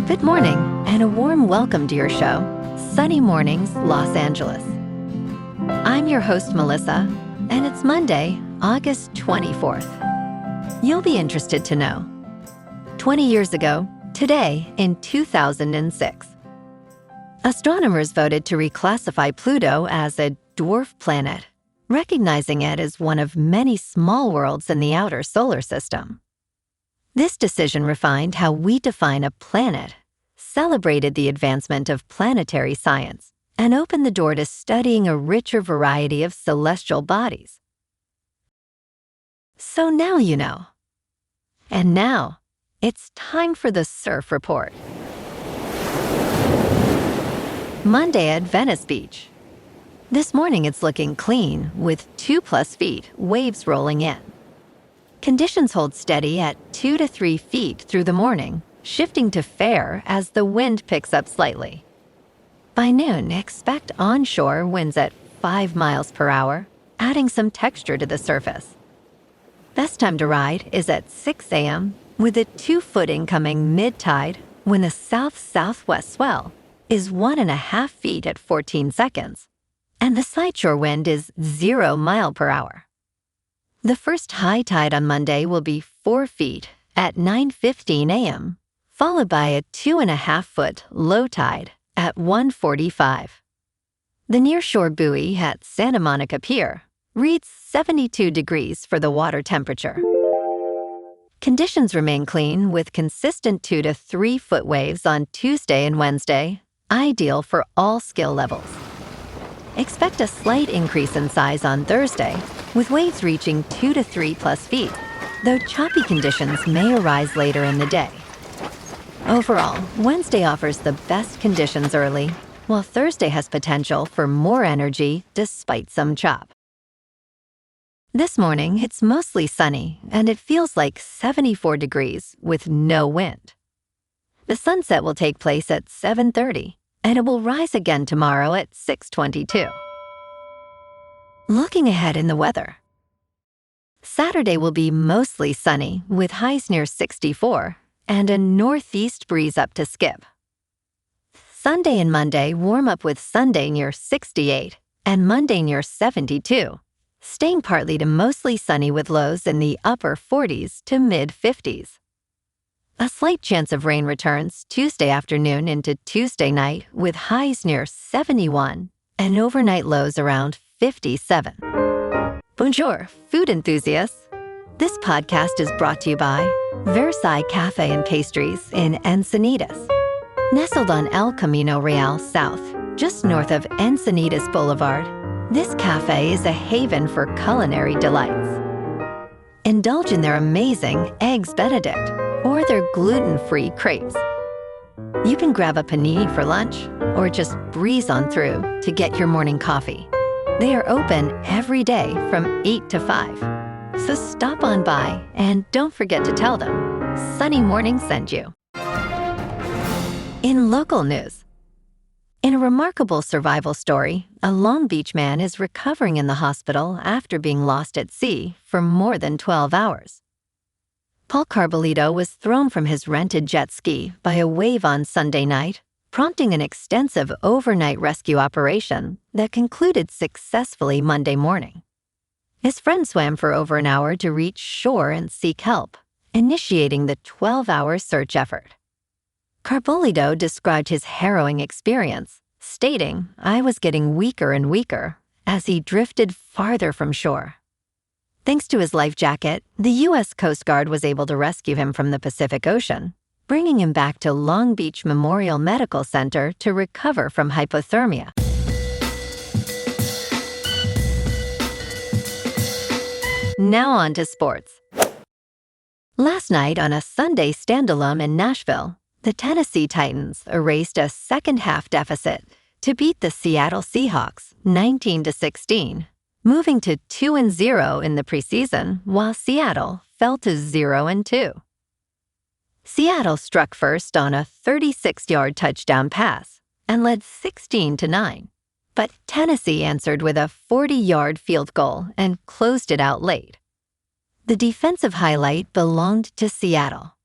Good morning, and a warm welcome to your show, Sunny Mornings, Los Angeles. I'm your host, Melissa, and it's Monday, August 24th. You'll be interested to know. 20 years ago, today in 2006, astronomers voted to reclassify Pluto as a dwarf planet, recognizing it as one of many small worlds in the outer solar system. This decision refined how we define a planet, celebrated the advancement of planetary science, and opened the door to studying a richer variety of celestial bodies. So now you know. And now, it's time for the Surf Report. Monday at Venice Beach. This morning it's looking clean, with 2+ feet waves rolling in. Conditions hold steady at 2 to 3 feet through the morning, shifting to fair as the wind picks up slightly. By noon, expect onshore winds at 5 miles per hour, adding some texture to the surface. Best time to ride is at 6 a.m. with a 2-foot incoming mid-tide when the south-southwest swell is 1.5 feet at 14 seconds, and the sideshore wind is 0 mile per hour. The first high tide on Monday will be 4 feet at 9:15 a.m., followed by a 2.5-foot low tide at 1:45. The nearshore buoy at Santa Monica Pier reads 72 degrees for the water temperature. Conditions remain clean with consistent 2 to 3 foot waves on Tuesday and Wednesday, ideal for all skill levels. Expect a slight increase in size on Thursday, with waves reaching 2 to 3+ feet, though choppy conditions may arise later in the day. Overall, Wednesday offers the best conditions early, while Thursday has potential for more energy despite some chop. This morning, it's mostly sunny, and it feels like 74 degrees with no wind. The sunset will take place at 7:30, and it will rise again tomorrow at 6:22. Looking ahead in the weather. Saturday will be mostly sunny with highs near 64 and a northeast breeze up to Skip. Sunday and Monday warm up with Sunday near 68 and Monday near 72, staying partly to mostly sunny with lows in the upper 40s to mid-50s. A slight chance of rain returns Tuesday afternoon into Tuesday night with highs near 71 and overnight lows around 57. Bonjour, food enthusiasts. This podcast is brought to you by Versailles Cafe and Pastries in Encinitas. Nestled on El Camino Real South, just north of Encinitas Boulevard, this cafe is a haven for culinary delights. Indulge in their amazing Eggs Benedict or their gluten-free crepes. You can grab a panini for lunch or just breeze on through to get your morning coffee. They are open every day from 8 to 5. So stop on by and don't forget to tell them Sunny Morning sent you. In local news. In a remarkable survival story, a Long Beach man is recovering in the hospital after being lost at sea for more than 12 hours. Paul Carbullido was thrown from his rented jet ski by a wave on Sunday night, prompting an extensive overnight rescue operation that concluded successfully Monday morning. His friend swam for over an hour to reach shore and seek help, initiating the 12-hour search effort. Carbullido described his harrowing experience, stating, "I was getting weaker and weaker as he drifted farther from shore." Thanks to his life jacket, the U.S. Coast Guard was able to rescue him from the Pacific Ocean, bringing him back to Long Beach Memorial Medical Center to recover from hypothermia. Now on to sports. Last night on a Sunday standalone in Nashville, the Tennessee Titans erased a second-half deficit to beat the Seattle Seahawks 19-16, moving to 2-0 in the preseason, while Seattle fell to 0-2. Seattle struck first on a 36-yard touchdown pass and led 16-9, but Tennessee answered with a 40-yard field goal and closed it out late. The defensive highlight belonged to Seattle.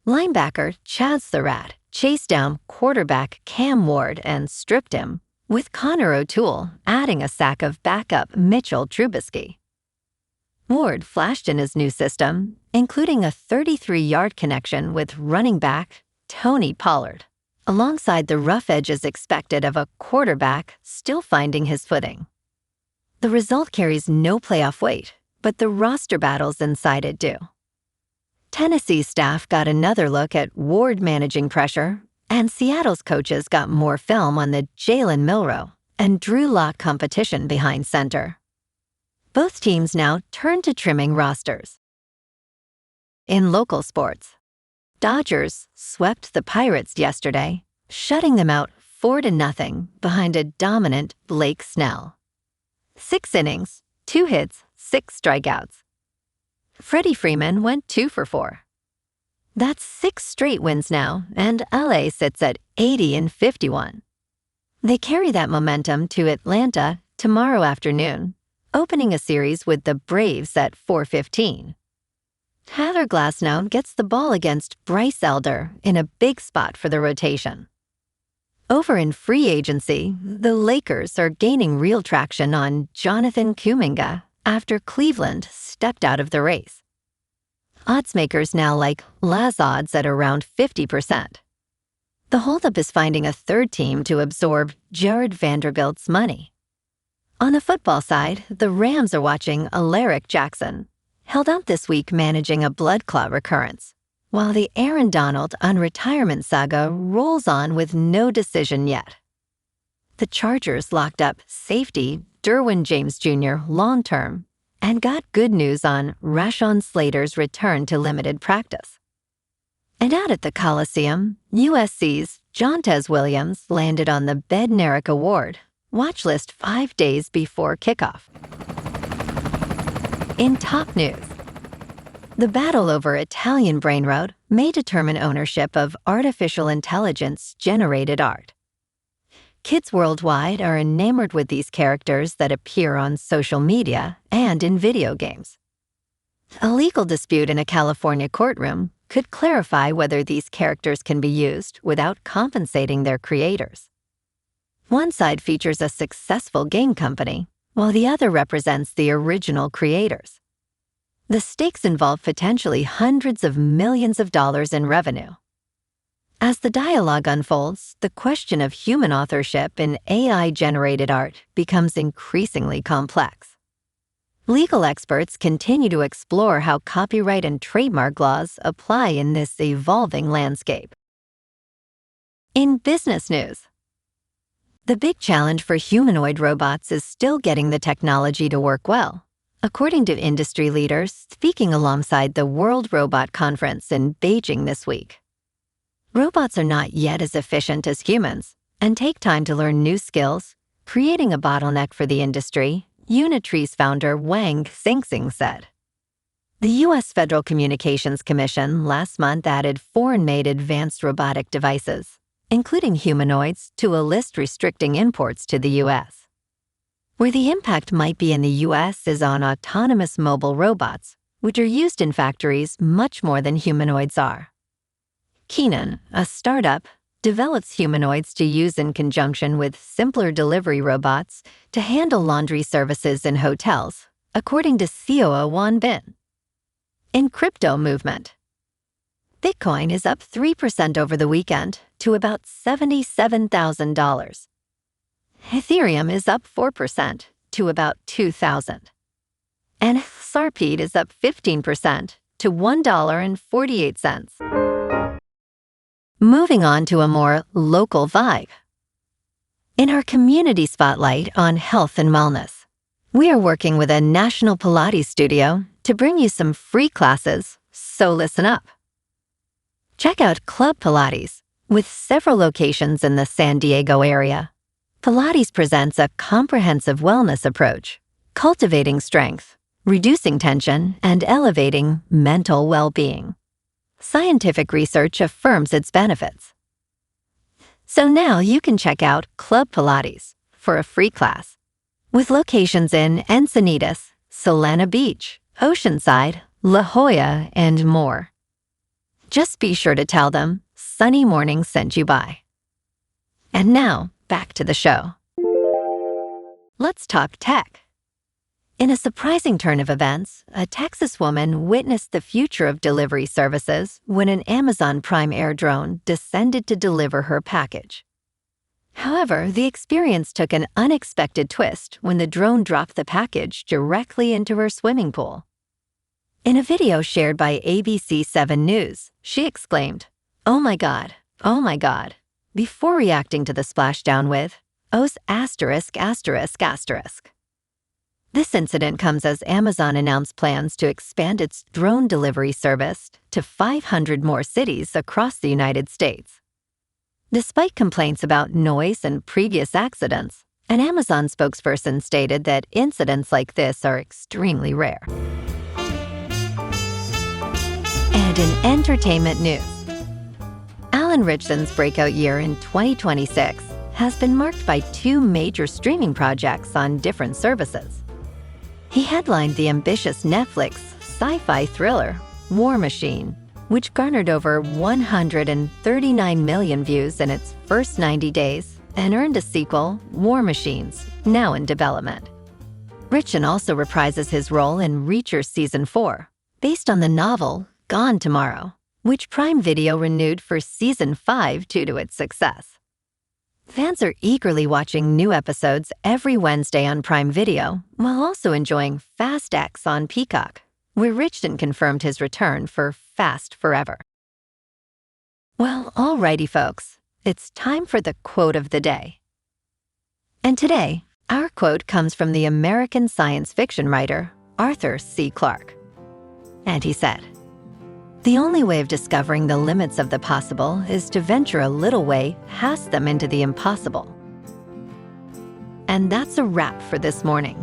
Linebacker Chaz the Rat chased down quarterback Cam Ward and stripped him, with Connor O'Toole adding a sack of backup Mitchell Trubisky. Ward flashed in his new system, including a 33-yard connection with running back Tony Pollard, alongside the rough edges expected of a quarterback still finding his footing. The result carries no playoff weight, but the roster battles inside it do. Tennessee's staff got another look at Ward managing pressure, and Seattle's coaches got more film on the Jalen Milroe and Drew Lock competition behind center. Both teams now turn to trimming rosters. In local sports, Dodgers swept the Pirates yesterday, shutting them out 4-0 behind a dominant Blake Snell. 6 innings, 2 hits, 6 strikeouts. Freddie Freeman went 2 for 4. That's 6 straight wins now, and LA sits at 80-51. They carry that momentum to Atlanta tomorrow afternoon, opening a series with the Braves at 4:15. Tyler Glasnow gets the ball against Bryce Elder in a big spot for the rotation. Over in free agency, the Lakers are gaining real traction on Jonathan Kuminga after Cleveland stepped out of the race. Oddsmakers now like Laz odds at around 50%. The holdup is finding a third team to absorb Jared Vanderbilt's money. On the football side, the Rams are watching Alaric Jackson, held out this week managing a blood clot recurrence, while the Aaron Donald unretirement saga rolls on with no decision yet. The Chargers locked up safety Derwin James Jr. long-term and got good news on Rashawn Slater's return to limited practice. And out at the Coliseum, USC's Jontez Williams landed on the Bednarik Award, watch list 5 days before kickoff. In top news, the battle over Italian brain road may determine ownership of artificial intelligence-generated art. Kids worldwide are enamored with these characters that appear on social media and in video games. A legal dispute in a California courtroom could clarify whether these characters can be used without compensating their creators. One side features a successful game company, while the other represents the original creators. The stakes involve potentially hundreds of millions of dollars in revenue. As the dialogue unfolds, the question of human authorship in AI-generated art becomes increasingly complex. Legal experts continue to explore how copyright and trademark laws apply in this evolving landscape. In business news, the big challenge for humanoid robots is still getting the technology to work well, according to industry leaders speaking alongside the World Robot Conference in Beijing this week. Robots are not yet as efficient as humans and take time to learn new skills, creating a bottleneck for the industry, Unitree's founder Wang Xingxing said. The U.S. Federal Communications Commission last month added foreign-made advanced robotic devices, including humanoids, to a list restricting imports to the U.S. Where the impact might be in the U.S. is on autonomous mobile robots, which are used in factories much more than humanoids are. Keenan, a startup, develops humanoids to use in conjunction with simpler delivery robots to handle laundry services in hotels, according to COO Wan Bin. In crypto movement, Bitcoin is up 3% over the weekend to about $77,000. Ethereum is up 4% to about $2,000. And Sarpede is up 15% to $1.48. Moving on to a more local vibe. In our community spotlight on health and wellness, we are working with a national Pilates studio to bring you some free classes, so listen up. Check out Club Pilates, with several locations in the San Diego area. Pilates presents a comprehensive wellness approach, cultivating strength, reducing tension, and elevating mental well-being. Scientific research affirms its benefits. So now you can check out Club Pilates for a free class, with locations in Encinitas, Solana Beach, Oceanside, La Jolla, and more. Just be sure to tell them sunny morning sent you by. And now, back to the show. Let's talk tech. In a surprising turn of events, a Texas woman witnessed the future of delivery services when an Amazon Prime Air drone descended to deliver her package. However, the experience took an unexpected twist when the drone dropped the package directly into her swimming pool. In a video shared by ABC 7 News, she exclaimed, "Oh my God, oh my God," before reacting to the splashdown with, "Os asterisk asterisk asterisk." This incident comes as Amazon announced plans to expand its drone delivery service to 500 more cities across the United States. Despite complaints about noise and previous accidents, an Amazon spokesperson stated that incidents like this are extremely rare. And in entertainment news, Alan Ritchson's breakout year in 2026 has been marked by 2 major streaming projects on different services. He headlined the ambitious Netflix sci-fi thriller War Machine, which garnered over 139 million views in its first 90 days and earned a sequel, War Machines, now in development. Ritchson also reprises his role in Reacher Season 4, based on the novel Gone Tomorrow, which Prime Video renewed for Season 5 due to its success. Fans are eagerly watching new episodes every Wednesday on Prime Video, while also enjoying Fast X on Peacock, where Ritchson confirmed his return for Fast Forever. Well, alrighty folks, it's time for the quote of the day. And today, our quote comes from the American science fiction writer Arthur C. Clarke. And he said, "The only way of discovering the limits of the possible is to venture a little way past them into the impossible." And that's a wrap for this morning.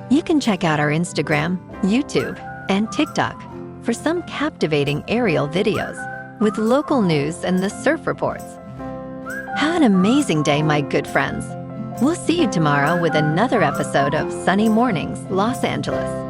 You can check out our Instagram, YouTube, and TikTok for some captivating aerial videos with local news and the surf reports. Have an amazing day, my good friends. We'll see you tomorrow with another episode of Sunny Mornings, Los Angeles.